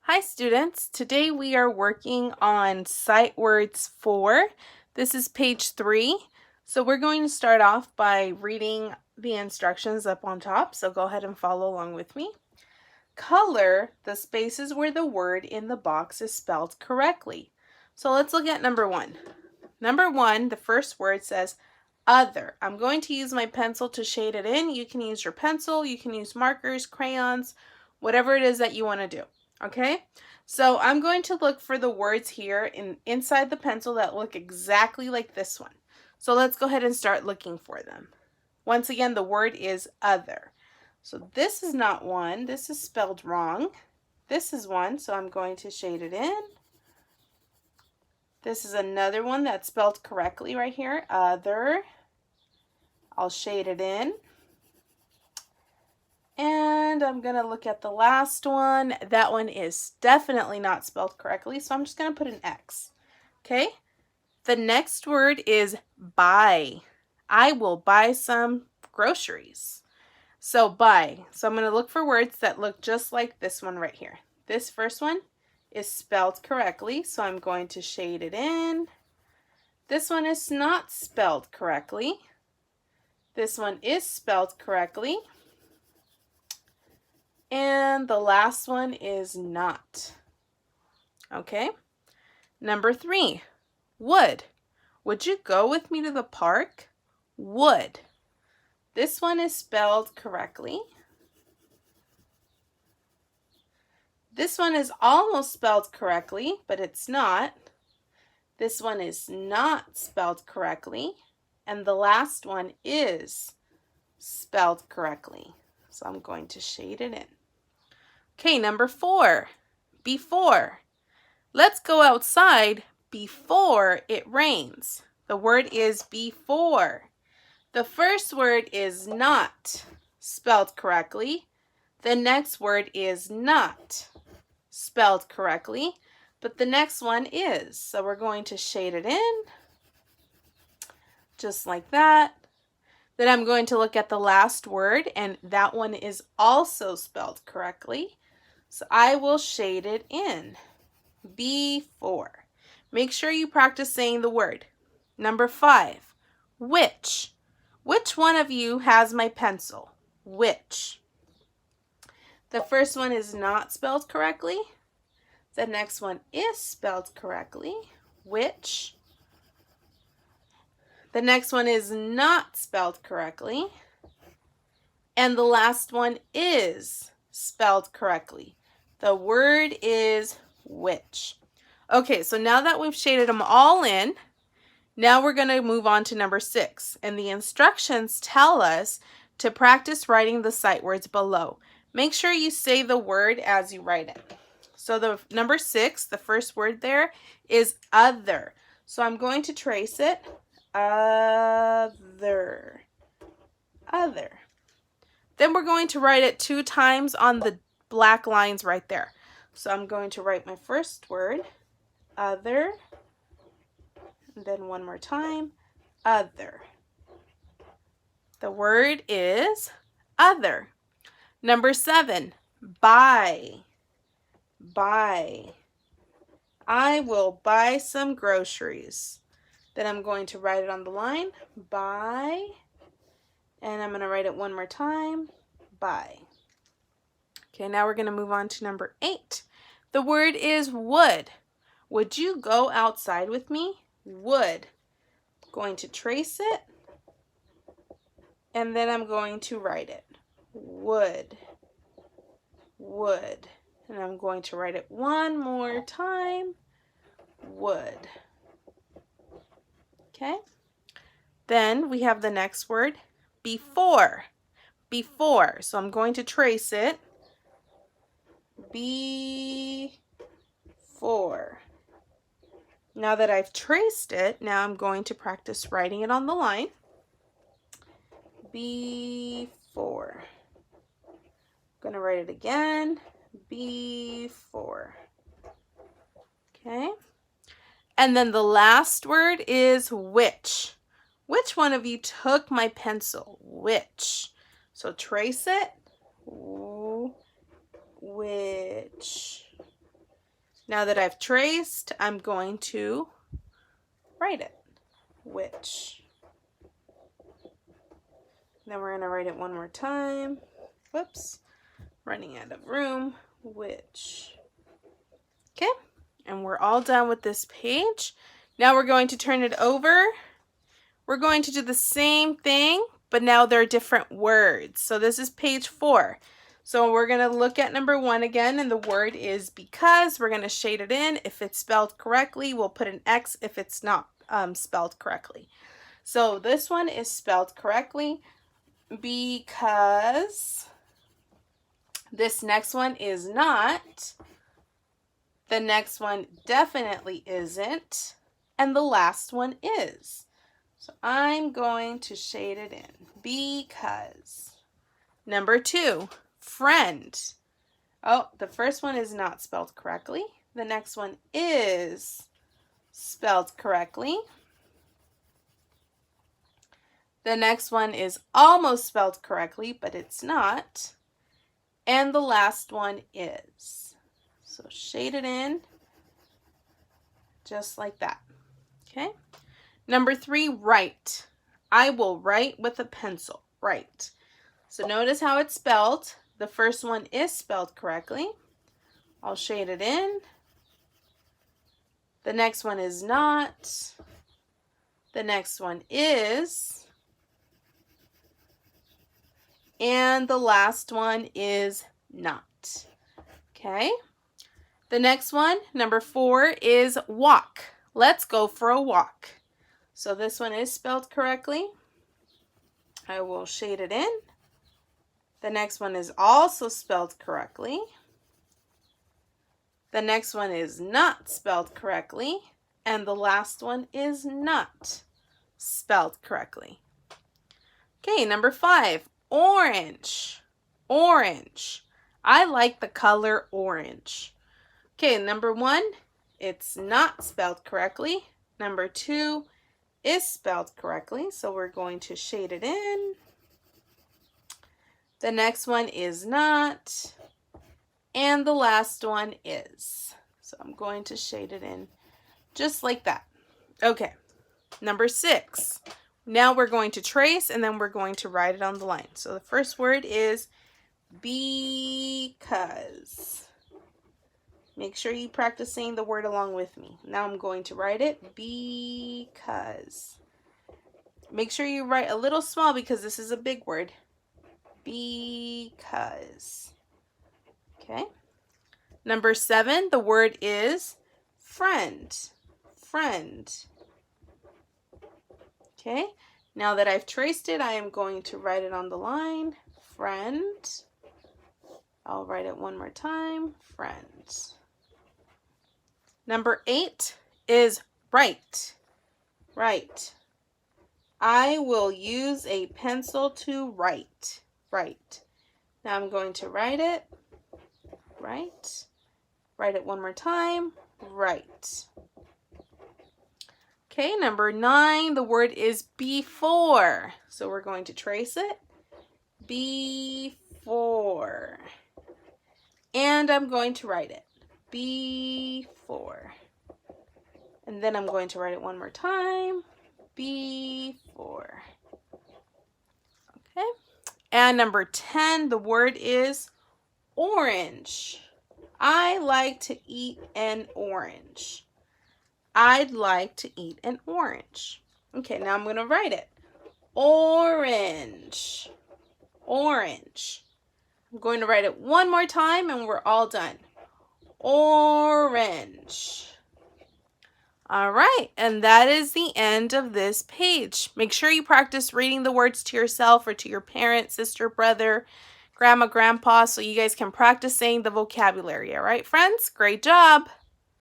Hi students, today we are working on sight words 4. This is page 3. So we're going to start off by reading the instructions up on top, so go ahead and follow along with me. Color the spaces where the word in the box is spelled correctly. So let's look at number 1. Number 1, the first word says other. I'm going to use my pencil to shade it in. You can use your pencil, you can use markers, crayons, whatever it is that you want to do. Okay, so I'm going to look for the words here inside the pencil that look exactly like this one. So let's go ahead and start looking for them. Once again, the word is other. So this is not one. This is spelled wrong. This is one, so I'm going to shade it in. This is another one that's spelled correctly right here, other. I'll shade it in. And I'm going to look at the last one. That one is definitely not spelled correctly, so I'm just going to put an X. Okay? The next word is buy. I will buy some groceries. So buy. So I'm going to look for words that look just like this one right here. This first one is spelled correctly, so I'm going to shade it in. This one is not spelled correctly. This one is spelled correctly. And the last one is not. Okay. Number 3, would. Would you go with me to the park? Would. This one is spelled correctly. This one is almost spelled correctly, but it's not. This one is not spelled correctly. And the last one is spelled correctly. So I'm going to shade it in. Okay, number 4, before. Let's go outside before it rains. The word is before. The first word is not spelled correctly. The next word is not spelled correctly, but the next one is. So we're going to shade it in, just like that. Then I'm going to look at the last word, and that one is also spelled correctly. So I will shade it in. Before. Make sure you practice saying the word. Number 5, which. Which one of you has my pencil? Which. The first one is not spelled correctly. The next one is spelled correctly. Which. The next one is not spelled correctly. And the last one is spelled correctly. The word is which. Okay, so now that we've shaded them all in, now we're going to move on to number 6. And the instructions tell us to practice writing the sight words below. Make sure you say the word as you write it. So the number 6, the first word there is other. So I'm going to trace it. Other. Other. Then we're going to write it 2 times on the black lines right there. So I'm going to write my first word, other, and then one more time, other. The word is other. Number 7, buy. Buy. I will buy some groceries. Then I'm going to write it on the line, buy, and I'm going to write it one more time, buy. Okay, now we're going to move on to number 8. The word is would. Would you go outside with me? Would. Going to trace it, and then I'm going to write it. Would. Would. And I'm going to write it one more time. Would. Okay. Then we have the next word, before. Before. So I'm going to trace it. Before. Now that I've traced it, now I'm going to practice writing it on the line. Before. I'm going to write it again. Before. Okay. And then the last word is which. Which one of you took my pencil? Which. So trace it. Which. Now that I've traced, I'm going to write it. Which. Then we're going to write it one more time. Whoops. Running out of room. Which. Okay. And we're all done with this page. Now we're going to turn it over. We're going to do the same thing, but now they're different words. So this is page 4. So we're going to look at number 1 again, and the word is because. We're going to shade it in. If it's spelled correctly, we'll put an X if it's not spelled correctly. So this one is spelled correctly because. This next one is not. The next one definitely isn't. And the last one is. So I'm going to shade it in because. Number 2, friend. Oh, the first one is not spelled correctly. The next one is spelled correctly. The next one is almost spelled correctly, but it's not. And the last one is. So shade it in just like that. Okay. Number 3, write. I will write with a pencil. Write. So notice how it's spelled. The first one is spelled correctly. I'll shade it in. The next one is not. The next one is. And the last one is not. Okay. The next one, number 4, is walk. Let's go for a walk. So this one is spelled correctly. I will shade it in. The next one is also spelled correctly. The next one is not spelled correctly. And the last one is not spelled correctly. Okay, number 5, orange. Orange. I like the color orange. Okay, number 1, it's not spelled correctly. Number 2 is spelled correctly, so we're going to shade it in. The next one is not, and the last one is. So I'm going to shade it in just like that. Okay, number 6. Now we're going to trace, and then we're going to write it on the line. So the first word is because. Make sure you practice saying the word along with me. Now I'm going to write it because. Make sure you write a little small because this is a big word. Because. Okay. Number 7, the word is friend. Friend. Okay. Now that I've traced it, I am going to write it on the line. Friend. I'll write it one more time. Friend. Number 8 is write. Write. I will use a pencil to write. Write. Now I'm going to write it. Write. Write it one more time. Write. Okay, number 9, the word is before. So we're going to trace it. Before. And I'm going to write it. Before. And then I'm going to write it one more time. Before. Okay. And number 10, the word is orange. I like to eat an orange. I'd like to eat an orange. Okay, now I'm going to write it. Orange. Orange. I'm going to write it one more time and we're all done. Orange. All right, and that is the end of this page. Make sure you practice reading the words to yourself or to your parent, sister, brother, grandma, grandpa, so you guys can practice saying the vocabulary. All right, friends? Great job.